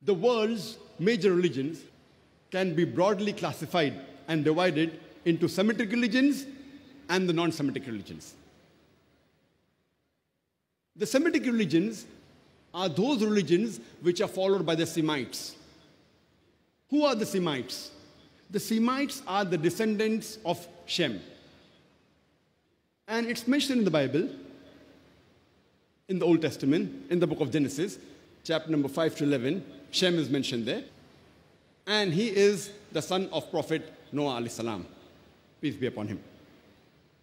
The world's major religions can be broadly classified and divided into Semitic religions and the non-Semitic religions. The Semitic religions are those religions which are followed by the Semites. Who are the Semites? The Semites are the descendants of Shem. And it's mentioned in the Bible, in the Old Testament, in the book of Genesis, chapter number 5 to 11, Shem is mentioned there. And he is the son of Prophet Noah alayhi salam. Peace be upon him.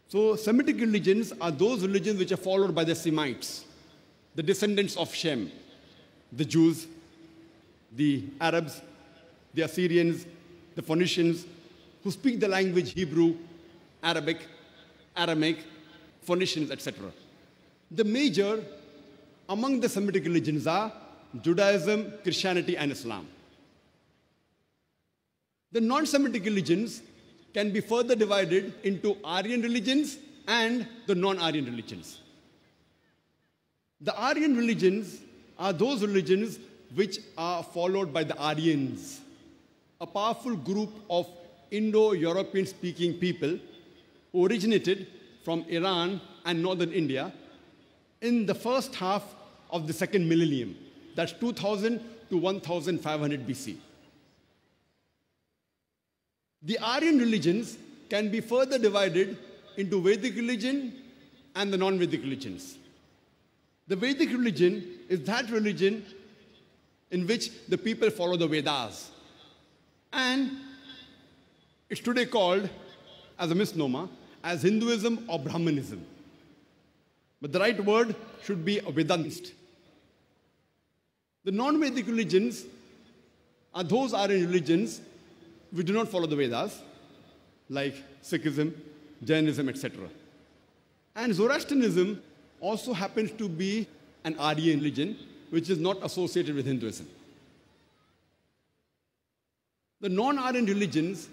So Semitic religions are those religions which are followed by the Semites, the descendants of Shem, the Jews, the Arabs, the Assyrians, the Phoenicians, who speak the language Hebrew, Arabic, Aramaic, Phoenicians, etc. The major among the Semitic religions are Judaism, Christianity, and Islam. The non-Semitic religions can be further divided into Aryan religions and the non-Aryan religions. The Aryan religions are those religions which are followed by the Aryans, a powerful group of Indo-European speaking people who originated from Iran and northern India in the first half of the second millennium, that's 2000 to 1500 BC. The Aryan religions can be further divided into Vedic religion and the non-Vedic religions. The Vedic religion is that religion in which the people follow the Vedas. And it's today called, as a misnomer, as Hinduism or Brahmanism. But the right word should be a Vedantist. The non-Vedic religions are those Aryan religions which do not follow the Vedas, like Sikhism, Jainism, etc. And Zoroastrianism also happens to be an Aryan religion, which is not associated with Hinduism. The non-Aryan religions,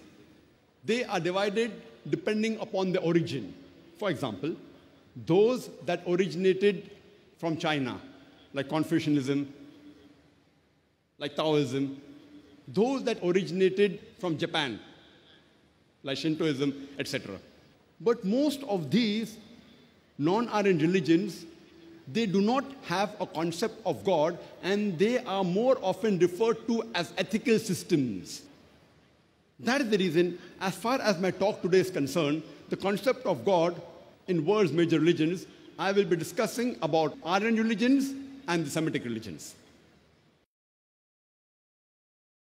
they are divided depending upon the origin. For example, those that originated from China, like Confucianism, like Taoism, those that originated from Japan, like Shintoism, etc. But most of these non-Aryan religions, they do not have a concept of God, and they are more often referred to as ethical systems. That is the reason, as far as my talk today is concerned, the concept of God in world's major religions, I will be discussing about Aryan religions and the Semitic religions.